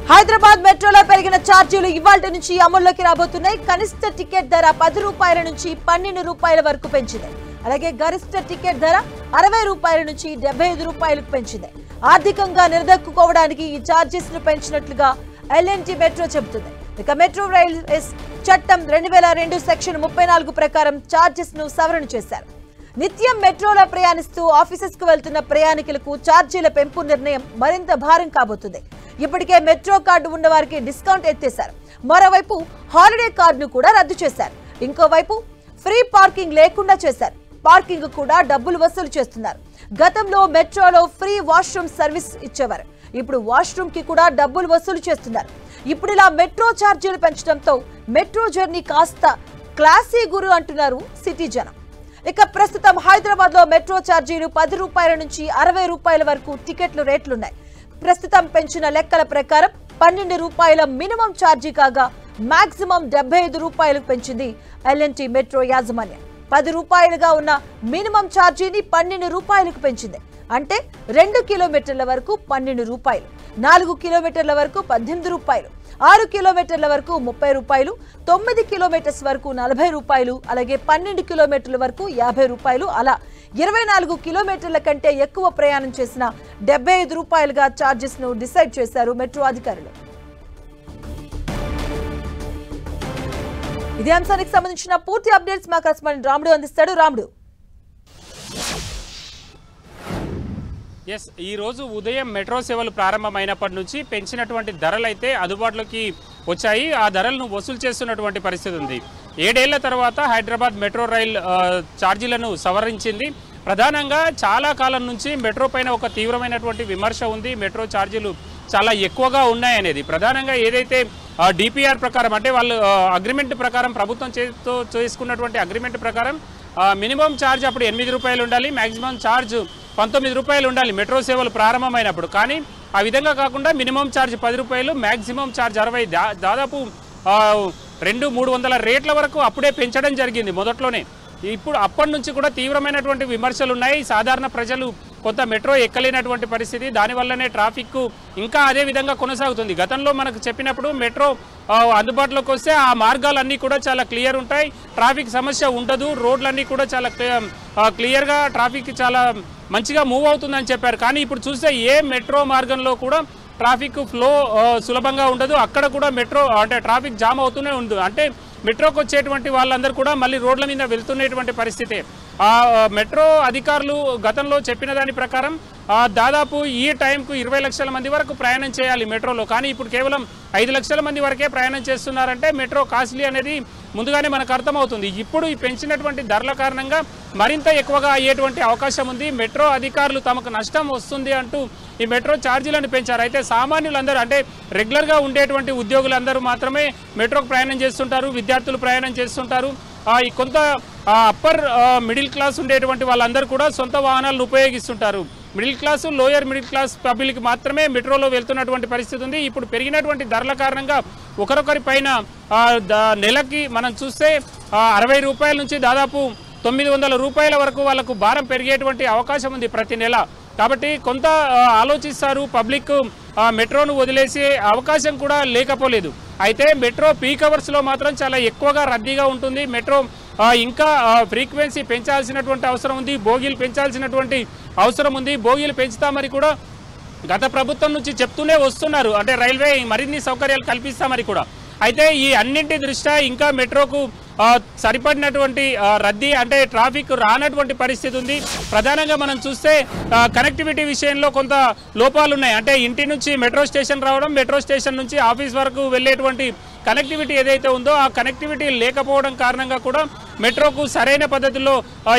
హైదరాబాద్ మెట్రోలో పెరిగిన ఛార్జీలు ఇవాల్టి నుంచి అమల్లోకి రాబోతున్నాయి. కనిష్ట టికెట్ ధర 10 రూపాయల నుంచి 12 రూపాయల వరకు పెంచింది. అలాగే గరిష్ట టికెట్ ధర 60 రూపాయల నుంచి 75 రూపాయలకు పెంచింది. ఆర్థికంగా నిలదొక్కుకోవడానికి ఈ ఛార్జెస్ ను పెంచినట్లుగా ఎల్ఎన్టీ మెట్రో చెబుతుంది. ఇక మెట్రో రైల్వేస్ చట్టం 2002 సెక్షన్ 34 ప్రకారం ఛార్జెస్ ను సవరణ చేశారు. నిత్యం మెట్రోలో ప్రయాణిస్తూ ఆఫీసెస్ కు వెళ్తున్న ప్రయాణికులకు ఛార్జీల పెంపు నిర్ణయం మరింత భారం కాబోతుంది. ఇప్పటికే మెట్రో కార్డు ఉన్న వారికి డిస్కౌంట్ ఎత్తేశారు. మరోవైపు హాలిడే కార్డును కూడా రద్దు చేశారు. ఇంకోవైపు ఫ్రీ పార్కింగ్ లేకుండా చేశారు. పార్కింగ్ కూడా డబ్బులు వసూలు చేస్తున్నారు. గతంలో మెట్రోలో ఫ్రీ వాష్రూమ్ సర్వీస్ ఇచ్చేవారు. ఇప్పుడు వాష్రూమ్ కి కూడా డబ్బులు వసూలు చేస్తున్నారు. ఇప్పుడు ఇలా మెట్రో ఛార్జీలు పెంచడంతో మెట్రో జర్నీ కాస్త క్లాసీ గురు అంటున్నారు సిటీ జనం. ఇక ప్రస్తుతం హైదరాబాద్ లో మెట్రో ఛార్జీలు 10 రూపాయల నుంచి 60 రూపాయల వరకు టికెట్లు రేట్లున్నాయి. ప్రస్తుతం పెంచిన లెక్కల ప్రకారం 12 రూపాయల మినిమం ఛార్జీ కాగా మాక్సిమం 75 రూపాయలకు పెంచింది ఎల్ఎన్టీ మెట్రో యాజమాన్యం. 10 రూపాయలుగా ఉన్న మినిమం ఛార్జీని 12 రూపాయలకు పెంచింది. అంటే 2 కిలోమీటర్ల వరకు 12 రూపాయలు, 4 కిలోమీటర్ల వరకు 18 రూపాయలు, 6 కిలోమీటర్ల వరకు 30 రూపాయలు, 9 కిలోమీటర్స్ వరకు 40 రూపాయలు, అలాగే 12 కిలోమీటర్ల వరకు 50 రూపాయలు, అలా 24 కిలోమీటర్ల కంటే ఎక్కువ ప్రయాణం చేసిన 75 రూపాయలుగా ఛార్జెస్ ను డిసైడ్ చేశారు మెట్రో అధికారులు. ఇదే అంశానికి సంబంధించిన పూర్తి అప్డేట్స్ మా కరెస్పాండెంట్ రాముడు అందిస్తాడు. రాముడు, ఈ రోజు ఉదయం మెట్రో సేవలు ప్రారంభమైనప్పటి నుంచి పెంచినటువంటి ధరలు అయితే అందుబాటులోకి వచ్చాయి. ఆ ధరలను వసూలు చేస్తున్నటువంటి పరిస్థితి ఉంది. 7 ఏళ్ల తర్వాత హైదరాబాద్ మెట్రో రైల్ ఛార్జీలను సవరించింది. ప్రధానంగా చాలా కాలం నుంచి మెట్రో పైన ఒక తీవ్రమైనటువంటి విమర్శ ఉంది. మెట్రో ఛార్జీలు చాలా ఎక్కువగా ఉన్నాయనేది. ప్రధానంగా ఏదైతే డిపిఆర్ ప్రకారం అంటే వాళ్ళు అగ్రిమెంట్ ప్రకారం ప్రభుత్వం చేసుకున్నటువంటి అగ్రిమెంట్ ప్రకారం మినిమం ఛార్జ్ అప్పుడు 8 రూపాయలు ఉండాలి, మ్యాక్సిమం ఛార్జ్ 19 రూపాయలు ఉండాలి మెట్రో సేవలు ప్రారంభమైనప్పుడు. కానీ ఆ విధంగా కాకుండా మినిమం ఛార్జ్ 10 రూపాయలు, మ్యాక్సిమం ఛార్జ్ 60, దాదాపు 200-300 రేట్ల వరకు అప్పుడే పెంచడం జరిగింది మొదట్లోనే. ఇప్పుడు అప్పటి నుంచి కూడా తీవ్రమైనటువంటి విమర్శలు ఉన్నాయి. సాధారణ ప్రజలు కొంత మెట్రో ఎక్కలేనటువంటి పరిస్థితి, దానివల్లనే ట్రాఫిక్ ఇంకా అదే విధంగా కొనసాగుతుంది. గతంలో మనకు చెప్పినప్పుడు మెట్రో అందుబాటులోకి వస్తే ఆ మార్గాలన్నీ కూడా చాలా క్లియర్ ఉంటాయి, ట్రాఫిక్ సమస్య ఉండదు, రోడ్లన్నీ కూడా చాలా క్లియర్గా ట్రాఫిక్ చాలా మంచిగా మూవ్ అవుతుందని చెప్పారు. కానీ ఇప్పుడు చూస్తే ఏ మెట్రో మార్గంలో కూడా ట్రాఫిక్ ఫ్లో సులభంగా ఉండదు. అక్కడ కూడా మెట్రో అంటే ట్రాఫిక్ జామ్ అవుతూనే ఉంది. అంటే మెట్రోకి వచ్చేటువంటి వాళ్ళందరూ కూడా మళ్ళీ రోడ్ల మీద వెళ్తున్నటువంటి పరిస్థితి. మెట్రో అధికారులు గతంలో చెప్పిన దాని ప్రకారం దాదాపు ఈ టైంకు 20 లక్షల మంది వరకు ప్రయాణం చేయాలి మెట్రోలో. కానీ ఇప్పుడు కేవలం 5 లక్షల మంది వరకే ప్రయాణం చేస్తున్నారంటే మెట్రో కాస్ట్లీ అనేది ముందుగానే మనకు అర్థమవుతుంది. ఇప్పుడు ఈ పెంచినటువంటి ధరల కారణంగా మరింత ఎక్కువగా అయ్యేటువంటి అవకాశం ఉంది. మెట్రో అధికారులు తమకు నష్టం వస్తుంది అంటూ ఈ మెట్రో ఛార్జీలను పెంచారు. అయితే సామాన్యులందరూ అంటే రెగ్యులర్గా ఉండేటువంటి ఉద్యోగులందరూ మాత్రమే మెట్రోకు ప్రయాణం చేస్తుంటారు, విద్యార్థులు ప్రయాణం చేస్తుంటారు. కొంత అప్పర్ మిడిల్ క్లాస్ ఉండేటువంటి వాళ్ళందరూ కూడా సొంత వాహనాలను ఉపయోగిస్తుంటారు. Middle class, lower middle class public మాత్రమే మెట్రోలో వెళ్తున్నటువంటి పరిస్థితి ఉంది. ఇప్పుడు పెరిగినటువంటి ధరల కారణంగా ఒకరొకరి పైన నెలకి మనం చూస్తే 60 రూపాయల నుంచి దాదాపు 900 రూపాయల వరకు వాళ్ళకు భారం పెరిగేటువంటి అవకాశం ఉంది ప్రతి నెల. కాబట్టి కొంత ఆలోచిస్తారు పబ్లిక్ మెట్రోను వదిలేసే అవకాశం కూడా లేకపోలేదు. అయితే మెట్రో పీక్ అవర్స్లో మాత్రం చాలా ఎక్కువగా రద్దీగా ఉంటుంది. మెట్రో ఇంకా ఫ్రీక్వెన్సీ పెంచాల్సినటువంటి అవసరం ఉంది, బోగీలు పెంచాల్సినటువంటి అవసరం ఉంది. బోగీలు పెంచుతామని కూడా గత ప్రభుత్వం నుంచి చెప్తూనే వస్తున్నారు. అంటే రైల్వే మరిన్ని సౌకర్యాలు కల్పిస్తామని కూడా. అయితే ఈ అన్నింటి దృష్ట్యా ఇంకా మెట్రోకు సరిపడినటువంటి రద్దీ అంటే ట్రాఫిక్ రానటువంటి పరిస్థితి ఉంది. ప్రధానంగా మనం చూస్తే కనెక్టివిటీ విషయంలో కొంత లోపాలు ఉన్నాయి. అంటే ఇంటి నుంచి మెట్రో స్టేషన్ రావడం, మెట్రో స్టేషన్ నుంచి ఆఫీస్ వరకు వెళ్ళేటువంటి కనెక్టివిటీ ఏదైతే ఉందో ఆ కనెక్టివిటీ లేకపోవడం కారణంగా కూడా మెట్రోకు సరైన పద్ధతిలో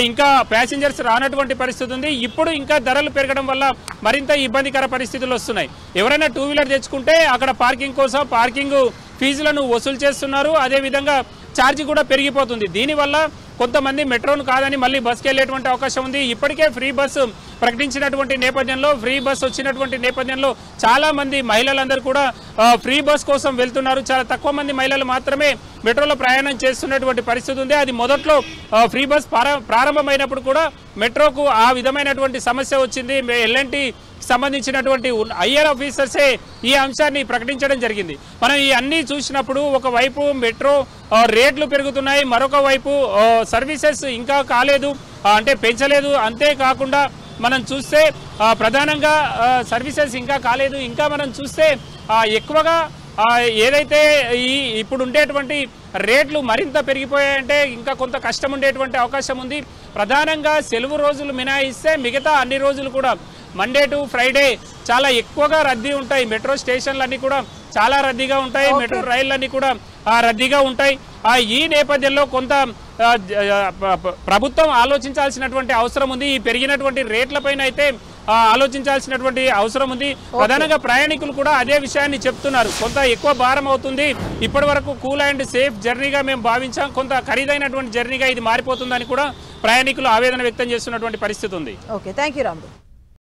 ఇంకా ప్యాసింజర్స్ రానటువంటి పరిస్థితి ఉంది. ఇప్పుడు ఇంకా ధరలు పెరగడం వల్ల మరింత ఇబ్బందికర పరిస్థితులు వస్తున్నాయి. ఎవరైనా 2 వీలర్ తెచ్చుకుంటే అక్కడ పార్కింగ్ కోసం పార్కింగ్ ఫీజులను వసూలు చేస్తున్నారు. అదేవిధంగా ఛార్జ్ కూడా పెరిగిపోతుంది. దీనివల్ల కొంతమంది మెట్రోను కాదని మళ్ళీ బస్కి వెళ్ళేటువంటి అవకాశం ఉంది. ఇప్పటికే ఫ్రీ బస్సు ప్రకటించినటువంటి నేపథ్యంలో, ఫ్రీ బస్ వచ్చినటువంటి నేపథ్యంలో చాలా మంది మహిళలందరూ కూడా ఫ్రీ బస్ కోసం వెళ్తున్నారు. చాలా తక్కువ మంది మహిళలు మాత్రమే మెట్రోలో ప్రయాణం చేస్తున్నటువంటి పరిస్థితి ఉంది. అది మొదట్లో ఫ్రీ బస్ ప్రారంభమైనప్పుడు కూడా మెట్రోకు ఆ విధమైనటువంటి సమస్య వచ్చింది. ఎల్ఎన్టీ సంబంధించినటువంటి హయ్యర్ ఆఫీసర్సే ఈ అంశాన్ని ప్రకటించడం జరిగింది. మనం ఈ అన్ని చూసినప్పుడు ఒకవైపు మెట్రో రేట్లు పెరుగుతున్నాయి, మరొక వైపు సర్వీసెస్ ఇంకా కాలేదు, అంటే పెంచలేదు. అంతేకాకుండా మనం చూస్తే ప్రధానంగా సర్వీసెస్ ఇంకా కాలేదు. ఇంకా మనం చూస్తే ఎక్కువగా ఏదైతే ఇప్పుడు ఉండేటువంటి రేట్లు మరింత పెరిగిపోయాయంటే ఇంకా కొంత కష్టం ఉండేటువంటి అవకాశం ఉంది. ప్రధానంగా సెలవు రోజులు మినహాయిస్తే మిగతా అన్ని రోజులు కూడా మండే టు ఫ్రైడే చాలా ఎక్కువగా రద్దీ ఉంటాయి. మెట్రో స్టేషన్లన్నీ కూడా చాలా రద్దీగా ఉంటాయి, మెట్రో రైళ్లన్నీ కూడా రద్దీగా ఉంటాయి. ఈ నేపథ్యంలో కొంత ప్రభుత్వం ఆలోచించాల్సినటువంటి అవసరం ఉంది. ఈ పెరిగినటువంటి రేట్లపైన అయితే ఆలోచించాల్సినటువంటి అవసరం ఉంది. ప్రధానంగా ప్రయాణికులు కూడా అదే విషయాన్ని చెప్తున్నారు. కొంత ఎక్కువ భారం అవుతుంది, ఇప్పటి వరకు కూల్ అండ్ సేఫ్ జర్నీగా మేము భావించాం, కొంత ఖరీదైనటువంటి జర్నీగా ఇది మారిపోతుందని కూడా ప్రయాణికులు ఆవేదన వ్యక్తం చేస్తున్నటువంటి పరిస్థితి ఉంది. ఓకే, థ్యాంక్ యూ రాముడు.